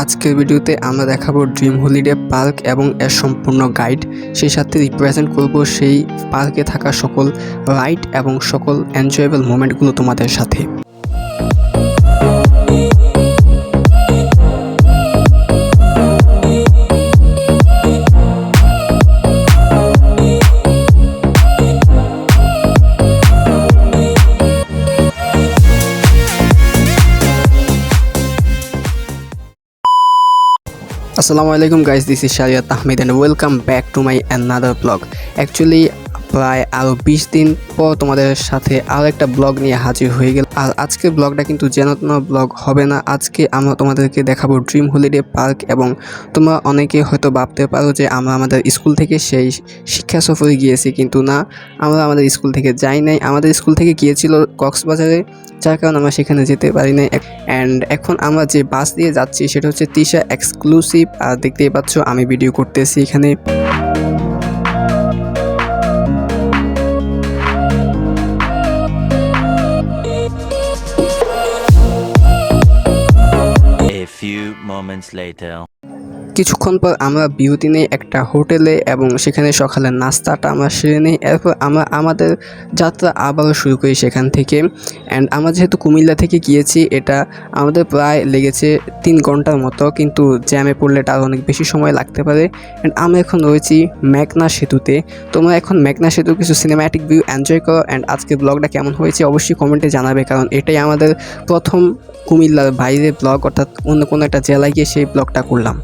আজকের ভিডিওতে আমরা দেখাবো ড্রিম হলিডে পার্ক এবং এর সম্পূর্ণ গাইড, সেই সাথে রিপ্রেজেন্ট করব সেই পার্কে থাকা সকল রাইড এবং সকল এনজয়েবল মোমেন্টগুলো তোমাদের সাথে। আসসালামু আলাইকুম guys, this is Shariat Ahmed and welcome back to my another blog. Actually প্রায় আরও 20 দিন পর তোমাদের সাথে আরও একটা ব্লগ নিয়ে হাজির হয়ে গেল। আর আজকের ব্লগটা কিন্তু যেন ব্লগ হবে না। আজকে আমরা তোমাদেরকে দেখাবো ড্রিম হলিডে পার্ক, এবং তোমরা অনেকে হয়তো ভাবতে পারো যে আমরা আমাদের স্কুল থেকে সেই শিক্ষা সফরে গিয়েছি, কিন্তু না, আমরা আমাদের স্কুল থেকে যাই নাই। আমাদের স্কুল থেকে গিয়েছিল কক্সবাজারে, যার কারণে আমরা সেখানে যেতে পারি নাই। অ্যান্ড এখন আমরা যে বাস দিয়ে যাচ্ছি সেটা হচ্ছে তৃষা এক্সক্লুসিভ। আর দেখতেই পাচ্ছ আমি ভিডিও করতেছি এখানে। কিছুক্ষণ পর আমরা বিরতি নেই একটা হোটেলে, এবং সেখানে সকালের নাস্তাটা আমরা সেরে নিই। এরপর আমরা আমাদের যাত্রা আবারও শুরু করি সেখান থেকে। অ্যান্ড আমরা যেহেতু কুমিল্লা থেকে গিয়েছি, এটা আমাদের প্রায় লেগেছে 3 ঘন্টার মতো, কিন্তু জ্যামে পড়লে এটা আরও অনেক বেশি সময় লাগতে পারে। অ্যান্ড আমরা এখন রয়েছি মেঘনা সেতুতে। তোমরা এখন মেঘনা সেতুর কিছু সিনেম্যাটিক ভিউ এনজয় করো। অ্যান্ড আজকে ব্লগটা কেমন হয়েছে অবশ্যই কমেন্টে জানাবে, কারণ এটাই আমাদের প্রথম কুমিল্লার বাইরে ব্লগ, অর্থাৎ অন্য কোনো একটা জেলায় গিয়ে সেই ব্লগটা করলাম।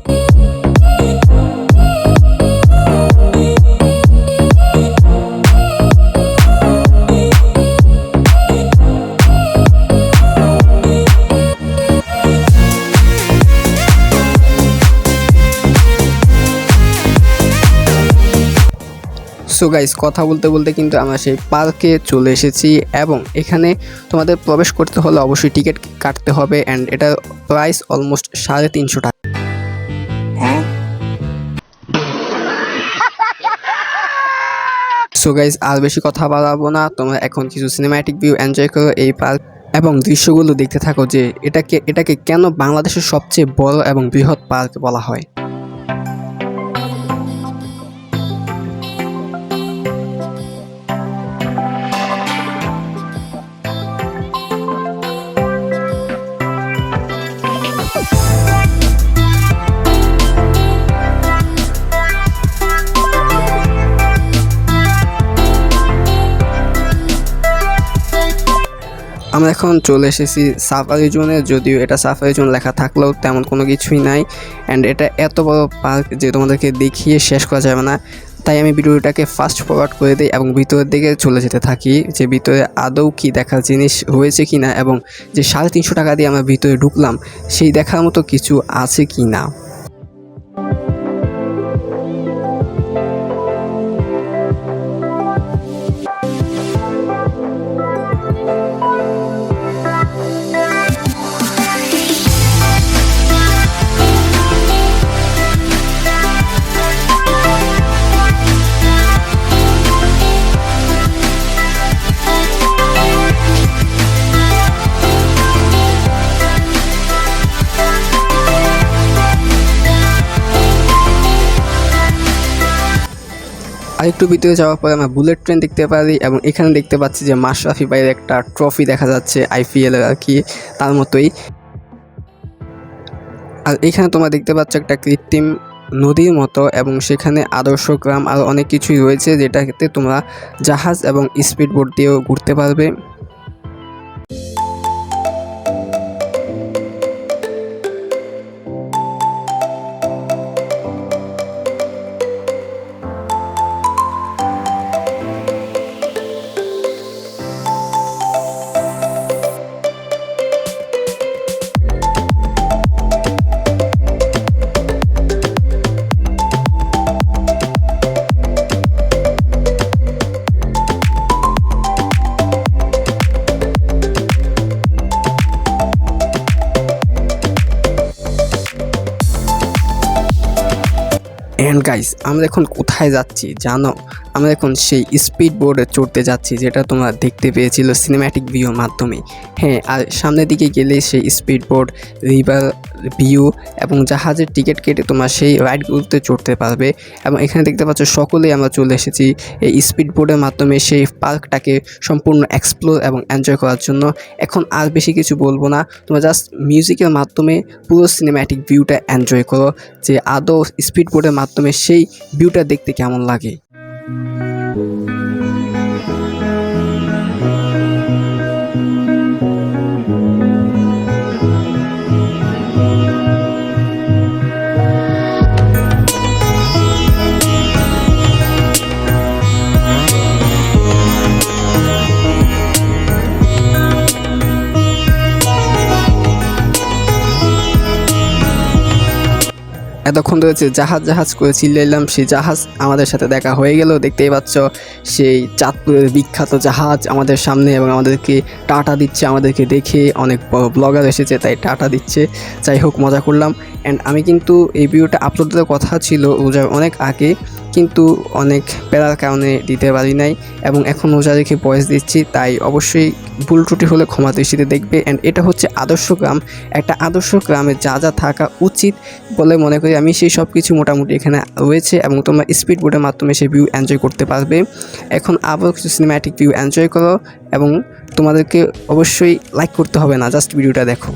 সো গাইস, কথা বলতে বলতে কিন্তু আমরা সেই পার্কে চলে এসেছি, এবং এখানে তোমাদের প্রবেশ করতে হলে অবশ্যই টিকিট কাটতে হবে। অ্যান্ড এটার প্রাইস অলমোস্ট 350 টাকা। সো গাইস, আর বেশি কথা বাড়াবো না, তোমরা এখন কিছু সিনেম্যাটিক ভিউ এনজয় করো এই পার্ক এবং দৃশ্যগুলো দেখতে থাকো যে এটাকে কেন বাংলাদেশের সবচেয়ে বড় এবং বৃহৎ পার্ক বলা হয়। আমরা এখন চলে এসেছি সাফারি জোনে, যদিও এটা সাফারি জোন লেখা থাকলেও তেমন কোনো কিছুই নাই। অ্যান্ড এটা এত বড় পার্ক যে তোমাদেরকে দেখিয়ে শেষ করা যাবে না, তাই আমি ভিডিওটাকে ফাস্ট ফরওয়ার্ড করে দিই এবং ভিতরের দিকে চলে যেতে থাকি যে ভিতরে আদৌ কি দেখার জিনিস হয়েছে কি না, এবং যে 350 টাকা দিয়ে আমরা ভিতরে ঢুকলাম সেই দেখার মতো কিছু আছে কি না। আরেকটু ভিতরে যাওয়ার পরে আমরা বুলেট ট্রেন দেখতে পারি, এবং এখানে দেখতে পাচ্ছি যে মাশরাফি ভাইয়ের একটা ট্রফি দেখা যাচ্ছে, IPL এর আর কি, তার মতোই। আর এখানে তোমরা দেখতে পাচ্ছ একটা কৃত্রিম নদীর মতো, এবং সেখানে আদর্শ গ্রাম আর অনেক কিছুই রয়েছে, যেটাতে তোমরা জাহাজ এবং স্পিড বোট দিয়েও ঘুরতে পারবে। অ্যান্ড গাইস, আমরা এখন কোথায় যাচ্ছি জানো? আমরা এখন সেই স্পিড বোর্ডে চড়তে যাচ্ছি, যেটা তোমরা দেখতে পেয়েছিল সিনেম্যাটিক ভিউর মাধ্যমে। হ্যাঁ, আর সামনের দিকে গেলে সেই স্পিড বোর্ড, রিভার ভিউ এবং জাহাজের টিকিট কেটে তোমরা সেই রাইডগুলোতে চড়তে পারবে। এবং এখানে দেখতে পাচ্ছ সকলেই আমরা চলে এসেছি এই স্পিড বোর্ডের মাধ্যমে সেই পার্কটাকে সম্পূর্ণ এক্সপ্লোর এবং এনজয় করার জন্য। এখন আর বেশি কিছু বলবো না, তোমরা জাস্ট মিউজিকের মাধ্যমে পুরো সিনেম্যাটিক ভিউটা এনজয় করো, যে আদৌ স্পিড বোর্ডের মাধ্যমে সেই ভিউটা দেখতে কেমন লাগে। এতক্ষণ রয়েছে জাহাজ করে চিল্লাইলাম, সেই জাহাজ আমাদের সাথে দেখা হয়ে গেল। দেখতেই পাচ্ছ সেই চাঁদপুরের বিখ্যাত জাহাজ আমাদের সামনে এবং আমাদেরকে টাটা দিচ্ছে। আমাদেরকে দেখে অনেক বড় ব্লগার এসেছে, তাই টাটা দিচ্ছে। যাই হোক, মজা করলাম। অ্যান্ড আমি কিন্তু এই ভিডিওটা আপলোড দেওয়ার কথা ছিল রোজার অনেক আগে, কিন্তু অনেক প্যারার কারণে দিতে পারি নাই এবং এখন রোজা রেখে ভয়েস দিচ্ছি, তাই অবশ্যই ভুল ত্রুটি হলে ক্ষমা দৃষ্টিতে দেখবে। অ্যান্ড এটা হচ্ছে আদর্শ গ্রাম, একটা আদর্শ গ্রামে যা যা থাকা উচিত বলে মনে করি আমি, সেই সব কিছু মোটামুটি এখানে রয়েছে এবং তোমরা স্পিড বোর্ডের মাধ্যমে সেই ভিউ এনজয় করতে পারবে। এখন আবার কিছু সিনেম্যাটিক ভিউ এনজয় করো এবং তোমাদেরকে অবশ্যই লাইক করতে হবে না, জাস্ট ভিডিওটা দেখো।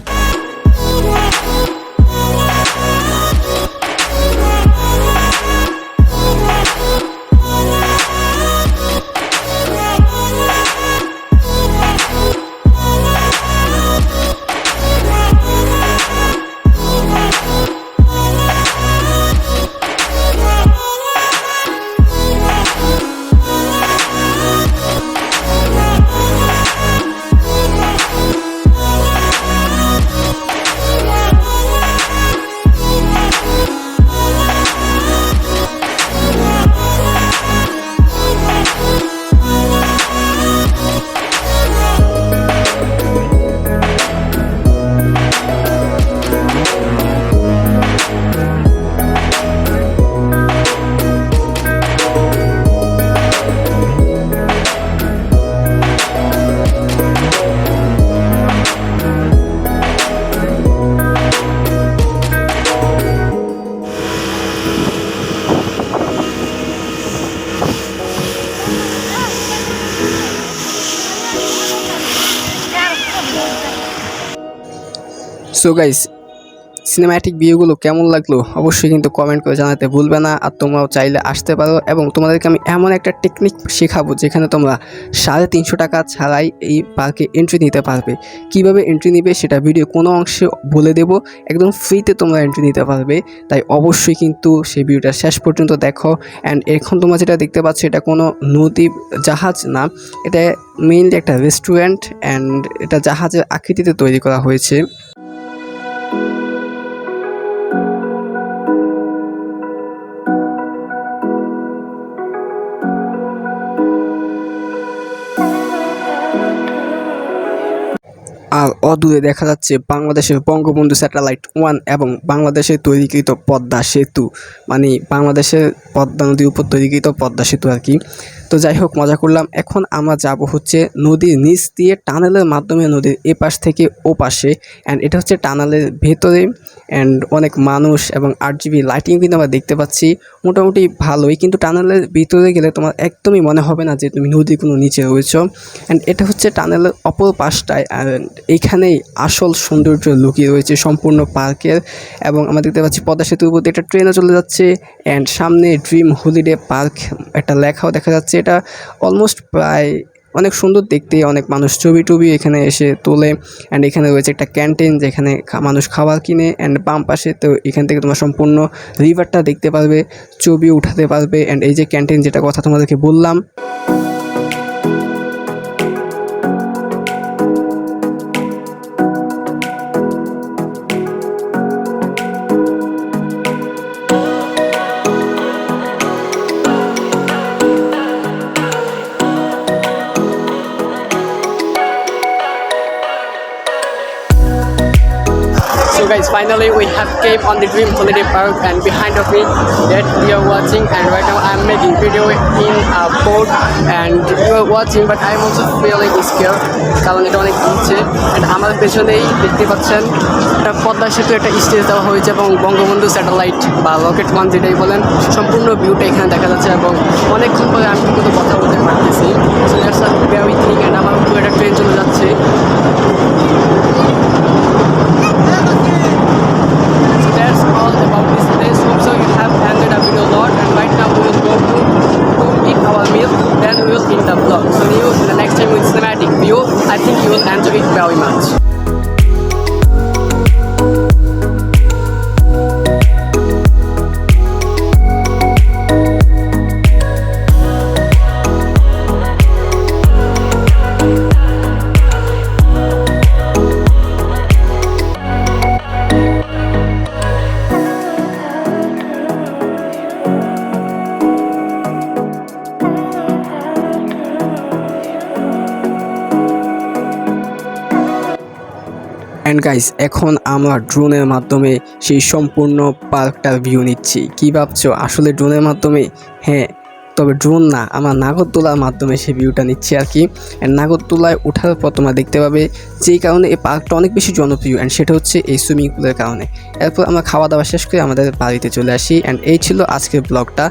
সো গাইস, সিনেম্যাটিক ভিউগুলো কেমন লাগলো অবশ্যই কিন্তু কমেন্ট করে জানাতে ভুলবে না। আর তোমরাও চাইলে আসতে পারো এবং তোমাদেরকে আমি এমন একটা টেকনিক শেখাবো যেখানে তোমরা 350 টাকা ছাড়াই এই পার্কে এন্ট্রি নিতে পারবে। কিভাবে এন্ট্রি নিবে সেটা ভিডিও কোনো অংশে বলে দেবো, একদম ফ্রিতে তোমরা এন্ট্রি নিতে পারবে। তাই অবশ্যই কিন্তু সেই ভিডিওটা শেষ পর্যন্ত দেখো। অ্যান্ড এখন তোমরা যেটা দেখতে পাচ্ছ এটা কোনো নদী জাহাজ না, এটা মেইনলি একটা রেস্টুরেন্ট অ্যান্ড এটা জাহাজের আকৃতিতে তৈরি করা হয়েছে। আর অদূরে দেখা যাচ্ছে বাংলাদেশের বঙ্গবন্ধু স্যাটেলাইট 1 এবং বাংলাদেশের তৈরিকৃত পদ্মা সেতু, মানে বাংলাদেশের পদ্মা নদীর উপর তৈরিকৃত পদ্মা সেতু আর কি। তো যাই হোক, মজা করলাম। এখন আমরা যাব হচ্ছে নদীর নিচ দিয়ে টানেলের মাধ্যমে নদীর এপাশ থেকে ও পাশে। অ্যান্ড এটা হচ্ছে টানেলের ভেতরে অ্যান্ড অনেক মানুষ এবং RGB লাইটিং কিন্তু আমরা দেখতে পাচ্ছি, মোটামুটি ভালোই। কিন্তু টানেলের ভিতরে গেলে তোমার একদমই মনে হবে না যে তুমি নদীর কোনো নিচে রয়েছো। অ্যান্ড এটা হচ্ছে টানেলের অপর পাশটায়, অ্যান্ড এইখানেই আসল সৌন্দর্য লুকিয়ে রয়েছে সম্পূর্ণ পার্কের। এবং আমরা দেখতে পাচ্ছি পদ্মা সেতুর উপর একটা ট্রেনও চলে যাচ্ছে অ্যান্ড সামনে ড্রিম হলিডে পার্ক একটা লেখাও দেখা যাচ্ছে। এটা অলমোস্ট প্রায় অনেক সুন্দর দেখতে, অনেক মানুষ ছবি টবি এখানে এসে তোলে। অ্যান্ড এখানে রয়েছে একটা ক্যান্টিন যেখানে মানুষ খাবার কিনে। অ্যান্ড বাম পাশে তো এখান থেকে তোমার সম্পূর্ণ রিভারটা দেখতে পারবে, ছবি উঠাতে পারবে। অ্যান্ড এই যে ক্যান্টিন যেটা কথা তোমাদেরকে বললাম, so guys finally we have came on the Dream Holiday Park, and behind of me that we are watching, and right now I'm making video in a boat and you are watching, but I'm also feeling scared কারণ এটা অনেক নিচে। And আমার পেছনেই দেখতে পাচ্ছেন একটা পদ্মা সেতু একটা স্টেজ দেওয়া হয়েছে এবং বঙ্গবন্ধু স্যাটেলাইট বা রকেট ওয়ান যেটাই বলেন সম্পূর্ণ ভিউটা এখানে দেখা যাচ্ছে এবং অনেকক্ষণ পরে আমি কিন্তু কথা বলতে পারতেছি। So that's a very thing. And আমার উপরে একটা ট্রেন চলে যাচ্ছে। So that's all about this place. Hope so you have enjoyed our video a lot, and right now we will go to eat our meal, then we will end the vlog. So you the next time with cinematic view, I think you will enjoy it very much. And guys এখন আমরা ড্রোনের মাধ্যমে সেই সম্পূর্ণ পার্কটার view নিচ্ছি। কী ভাবছো আসলে ড্রোনের মাধ্যমে? হ্যাঁ, তবে ড্রোন না, আমরা নাগরদোলার মাধ্যমে সেই ভিউটা নিচ্ছি আর কি। অ্যান্ড নাগরদোলায় ওঠার পর তোমরা দেখতে পাবে যেই কারণে এই পার্কটা অনেক বেশি জনপ্রিয়, অ্যান্ড সেটা হচ্ছে এই সুইমিং পুলের কারণে। এরপর আমরা খাওয়া দাওয়া শেষ করে আমাদের বাড়িতে চলে আসি। অ্যান্ড এই ছিল আজকের ব্লগটা।